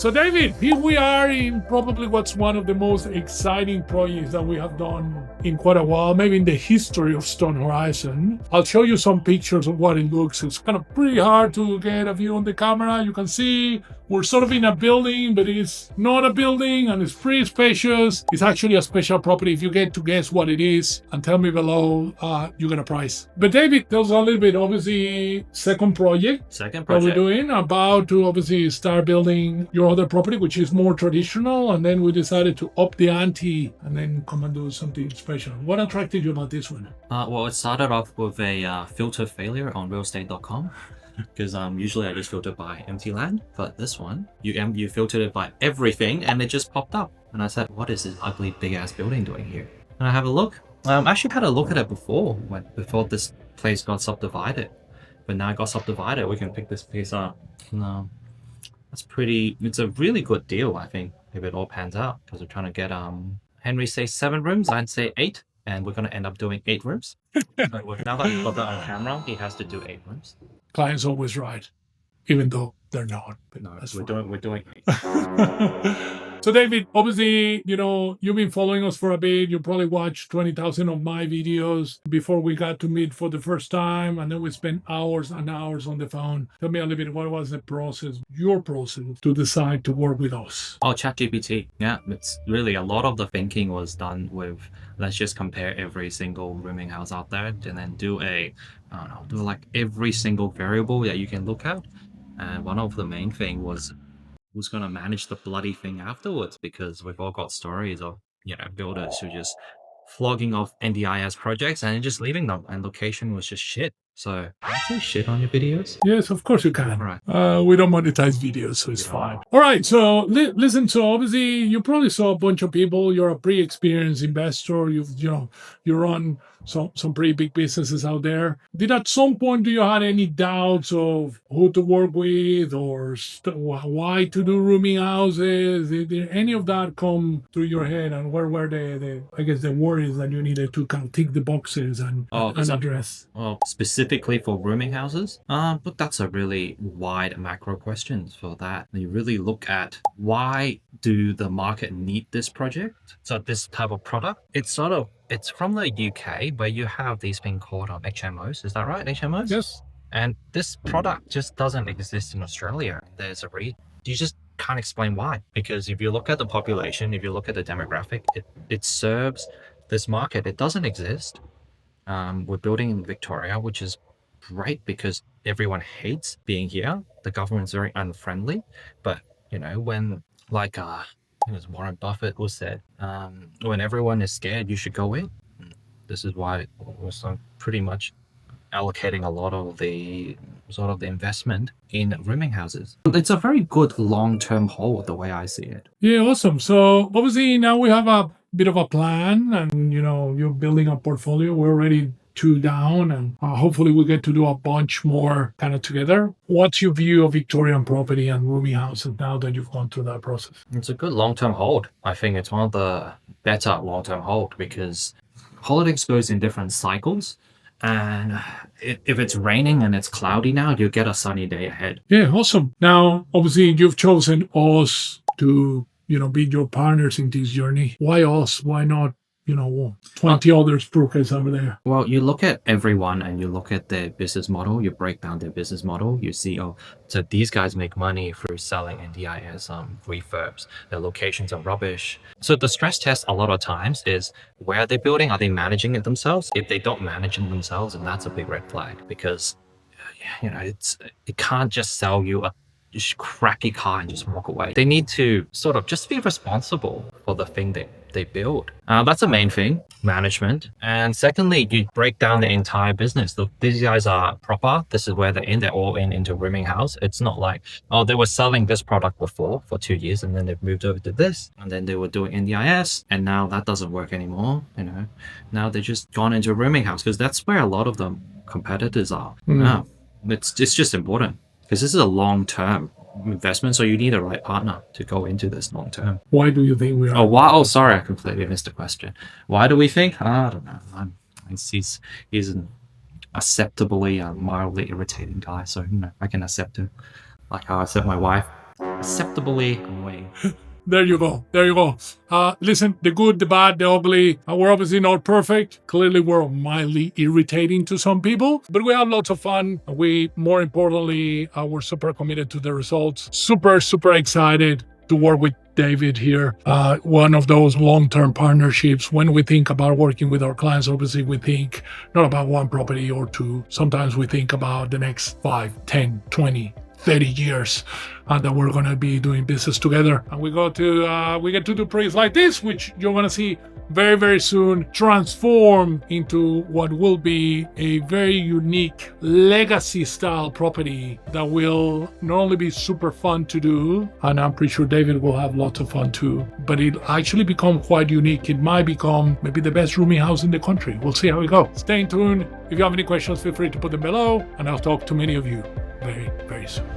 So David, here we are in probably what's one of the most exciting projects that we have done in quite a while, maybe in the history of Stone Horizon. I'll show you some pictures of what it looks. It's kind of pretty hard to get a view on the camera. You can see we're sort of in a building, but it's not a building and it's pretty spacious. It's actually a special property. If you get to guess what it is and tell me below, you get a prize. But David, tell us a little bit, obviously, second project Second that project. we're doing, about to obviously start building your other property, which is more traditional, and then we decided to up the ante and then come and do something special. What attracted you about this one? Well, it started off with a filter failure on realestate.com because usually I just filter by empty land, but this one you filtered it by everything and it just popped up. And I said, what is this ugly big ass building doing here? And I have a look. I actually had a look at it before this place got subdivided, but now it got subdivided. We can pick this piece up. No, it's a really good deal, I think, if it all pans out, because we're trying to get Henry says 7 rooms, I'd say 8, and we're going to end up doing 8 rooms. Now that we've got that on camera, he has to do 8 rooms. Client's always right, even though they're not. But No, that's we're fine. doing 8. So David, obviously, you've been following us for a bit. You probably watched 20,000 of my videos before we got to meet for the first time. And then we spent hours and hours on the phone. Tell me a little bit, what was the process, your process, to decide to work with us? Oh, ChatGPT. Yeah, it's really a lot of the thinking was done with, let's just compare every single rooming house out there and then do like every single variable that you can look at. And one of the main thing was who's going to manage the bloody thing afterwards, because we've all got stories of builders who just flogging off NDIS projects and just leaving them, and location was just shit. So can you say shit on your videos? Yes, of course you can. All right. We don't monetize videos, so it's fine. All right, so listen. So obviously, you probably saw a bunch of people. You're a pretty experienced investor. You run some pretty big businesses out there. Did at some point do you had any doubts of who to work with or why to do rooming houses? Did any of that come through your head? And where were the worries that you needed to kind of tick the boxes and address? Well, specifically for rooming houses, but that's a really wide macro question for that. You really look at why do the market need this project? So this type of product, it's from the UK, where you have these things called HMOs. Is that right? HMOs? Yes. And this product just doesn't exist in Australia. There's a reason. You just can't explain why. Because if you look at the population, if you look at the demographic, it serves this market. It doesn't exist. We're building in Victoria, which is great because everyone hates being here. The government's very unfriendly. But, when it was Warren Buffett who said, when everyone is scared, you should go in. This is why we're pretty much allocating a lot of the investment in rooming houses. It's a very good long-term hold, the way I see it. Yeah, awesome. So obviously now we have a bit of a plan, and you're building a portfolio. We're already 2 down, and hopefully we get to do a bunch more kind of together. What's your view of Victorian property and rooming houses now that you've gone through that process? It's a good long-term hold. I think it's one of the better long-term hold because holidays goes in different cycles. And if it's raining and it's cloudy now, you'll get a sunny day ahead. Yeah, awesome. Now, obviously, you've chosen us to, be your partners in this journey. Why us? Why not, 20 other brokers over there? Well, you look at everyone and you look at their business model, you break down their business model, you see, so these guys make money through selling NDIS refurbs. Their locations are rubbish. So the stress test a lot of times is where are they building? Are they managing it themselves? If they don't manage it themselves, then that's a big red flag, because it can't just sell you a crappy car and just walk away. They need to sort of just be responsible for the thing they build. That's the main thing, management. And secondly, you break down the entire business. Look, these guys are proper. This is where they're in. They're all into rooming house. It's not like, they were selling this product before for 2 years and then they've moved over to this, and then they were doing NDIS and now that doesn't work anymore. Now they're just gone into a rooming house, because that's where a lot of the competitors are. Now, it's just important because this is a long-term investment, so you need a right partner to go into this long term. Why do you think we are? Oh, sorry, I completely missed the question. Why do we think? I don't know. He's an acceptably mildly irritating guy, so I can accept him, like how I accept my wife. acceptably away. There you go. There you go. Listen, the good, the bad, the ugly. We're obviously not perfect. Clearly, we're mildly irritating to some people, but we have lots of fun. More importantly, we're super committed to the results. Super, super excited to work with David here. One of those long-term partnerships. When we think about working with our clients, obviously we think not about one property or two. Sometimes we think about the next 5, 10, 20, 30 years that we're going to be doing business together. And we get to do projects like this, which you're going to see very, very soon transform into what will be a very unique legacy style property that will not only be super fun to do, and I'm pretty sure David will have lots of fun too, but it'll actually become quite unique. It might become maybe the best rooming house in the country. We'll see how we go. Stay tuned. If you have any questions, feel free to put them below, and I'll talk to many of you very, very soon.